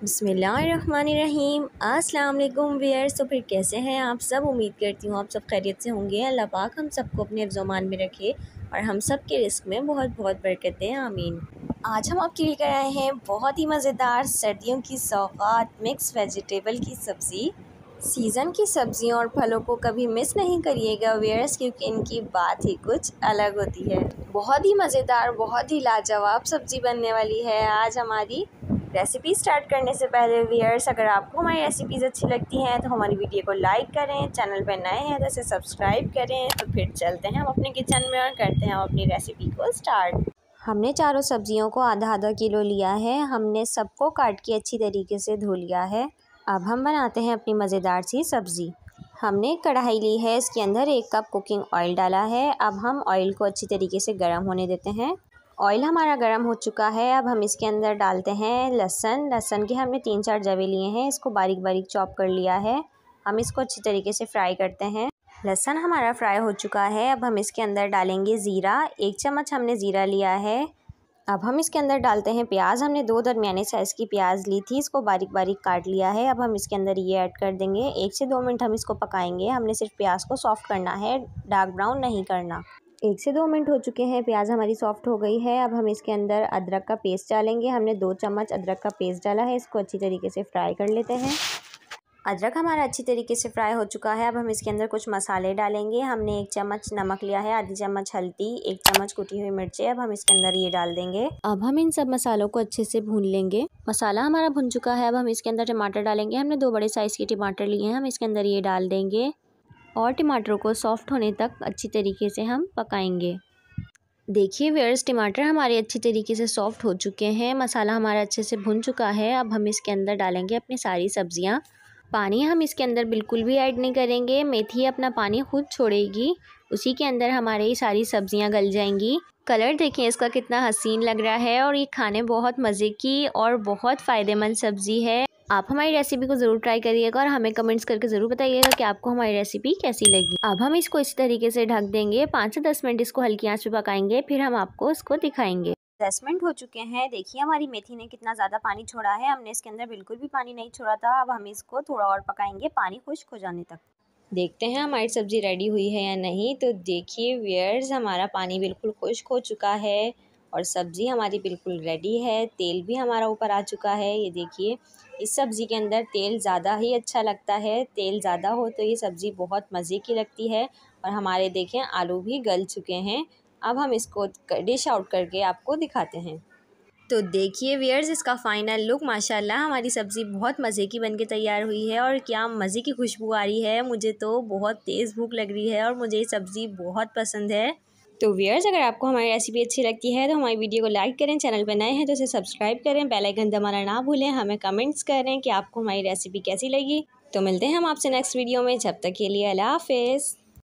बिस्मिल्लाहिर्रहमानिर्रहीम। अस्सलाम वालेकुम व्यूअर्स। तो फिर कैसे हैं आप सब? उम्मीद करती हूँ आप सब खैरियत से होंगे। अल्लाह पाक हम सबको अपने हिफ्ज़-ओ-मान में रखे और हम सब के रिस्क में बहुत बहुत बरकत दें, आमीन। आज हम आपके लेकर आए हैं बहुत ही मज़ेदार सर्दियों की सौगात मिक्स वेजिटेबल की सब्ज़ी। सीज़न की सब्ज़ियों और फलों को कभी मिस नहीं करिएगा व्यूअर्स, क्योंकि इनकी बात ही कुछ अलग होती है। बहुत ही मज़ेदार, बहुत ही लाजवाब सब्ज़ी बनने वाली है आज हमारी। रेसिपी स्टार्ट करने से पहले व्यूअर्स, अगर आपको हमारी रेसिपीज़ अच्छी लगती हैं तो हमारी वीडियो को लाइक करें, चैनल पर नए हैं तो इसे सब्सक्राइब करें। तो फिर चलते हैं हम अपने किचन में और करते हैं हम अपनी रेसिपी को स्टार्ट। हमने चारों सब्जियों को आधा आधा किलो लिया है। हमने सबको काट के अच्छी तरीके से धो लिया है। अब हम बनाते हैं अपनी मज़ेदार सी सब्ज़ी। हमने एक कढ़ाई ली है, इसके अंदर 1 कप कुकिंग ऑयल डाला है। अब हम ऑयल को अच्छी तरीके से गर्म होने देते हैं। ऑयल हमारा गर्म हो चुका है। अब हम इसके अंदर डालते हैं लहसुन। लहसुन के हमने 3-4 जवे लिए हैं, इसको बारीक बारीक चॉप कर लिया है। हम इसको अच्छी तरीके से फ्राई करते हैं। लहसुन हमारा फ्राई हो चुका है। अब हम इसके अंदर डालेंगे ज़ीरा। 1 चम्मच हमने ज़ीरा लिया है। अब हम इसके अंदर डालते हैं प्याज। हमने 2 दरमियाने साइज़ की प्याज ली थी, इसको बारीक बारीक काट लिया है। अब हम इसके अंदर ये ऐड कर देंगे। 1 से 2 मिनट हम इसको पकाएंगे। हमने सिर्फ प्याज को सॉफ़्ट करना है, डार्क ब्राउन नहीं करना। 1 से 2 मिनट हो चुके हैं, प्याज हमारी सॉफ़्ट हो गई है। अब हम इसके अंदर अदरक का पेस्ट डालेंगे। हमने 2 चम्मच अदरक का पेस्ट डाला है, इसको अच्छी तरीके से फ्राई कर लेते हैं। अदरक हमारा अच्छी तरीके से फ्राई हो चुका है। अब हम इसके अंदर कुछ मसाले डालेंगे। हमने 1 चम्मच नमक लिया है, आधी चम्मच हल्दी, 1 चम्मच कुटी हुई मिर्चें। अब हम इसके अंदर ये डाल देंगे। अब हम इन सब मसालों को अच्छे से भून लेंगे। मसाला हमारा भुन चुका है। अब हम इसके अंदर टमाटर डालेंगे। हमने 2 बड़े साइज़ के टमाटर लिए हैं, हम इसके अंदर ये डाल देंगे और टमाटरों को सॉफ़्ट होने तक अच्छी तरीके से हम पकाएंगे। देखिए व्यूअर्स, टमाटर हमारे अच्छी तरीके से सॉफ़्ट हो चुके हैं, मसाला हमारा अच्छे से भुन चुका है। अब हम इसके अंदर डालेंगे अपनी सारी सब्जियां। पानी हम इसके अंदर बिल्कुल भी ऐड नहीं करेंगे, मेथी अपना पानी खुद छोड़ेगी, उसी के अंदर हमारी सारी सब्जियां गल जाएंगी। कलर देखिए इसका कितना हसीन लग रहा है और ये खाने बहुत मज़े की और बहुत फ़ायदेमंद सब्ज़ी है। आप हमारी रेसिपी को ज़रूर ट्राई करिएगा और हमें कमेंट्स करके ज़रूर बताइएगा कि आपको हमारी रेसिपी कैसी लगी। अब हम इसको इस तरीके से ढक देंगे, 5 से 10 मिनट इसको हल्की आंच पे पकाएंगे, फिर हम आपको इसको दिखाएंगे। 10 मिनट हो चुके हैं। देखिए हमारी मेथी ने कितना ज़्यादा पानी छोड़ा है, हमने इसके अंदर बिल्कुल भी पानी नहीं छोड़ा था। अब हम इसको थोड़ा और पकाएंगे, पानी खुश्क हो जाने तक। देखते हैं हमारी सब्ज़ी रेडी हुई है या नहीं। तो देखिए व्यूअर्स, हमारा पानी बिल्कुल खुश्क हो चुका है और सब्ज़ी हमारी बिल्कुल रेडी है। तेल भी हमारा ऊपर आ चुका है। ये देखिए, इस सब्ज़ी के अंदर तेल ज़्यादा ही अच्छा लगता है। तेल ज़्यादा हो तो ये सब्ज़ी बहुत मज़े की लगती है। और हमारे देखें आलू भी गल चुके हैं। अब हम इसको डिश आउट करके आपको दिखाते हैं। तो देखिए व्यूअर्स, इसका फ़ाइनल लुक माशाल्लाह हमारी सब्ज़ी बहुत मज़े की बनके तैयार हुई है और क्या मज़े की खुशबू आ रही है। मुझे तो बहुत तेज़ भूख लग रही है और मुझे ये सब्ज़ी बहुत पसंद है। तो व्यूअर्स, अगर आपको हमारी रेसिपी अच्छी लगती है तो हमारी वीडियो को लाइक करें, चैनल पर नए हैं तो इसे सब्सक्राइब करें, बेल आइकन दबाना ना भूलें, हमें कमेंट्स करें कि आपको हमारी रेसिपी कैसी लगी। तो मिलते हैं हम आपसे नेक्स्ट वीडियो में, जब तक के लिए अल्लाह हाफ़िज़।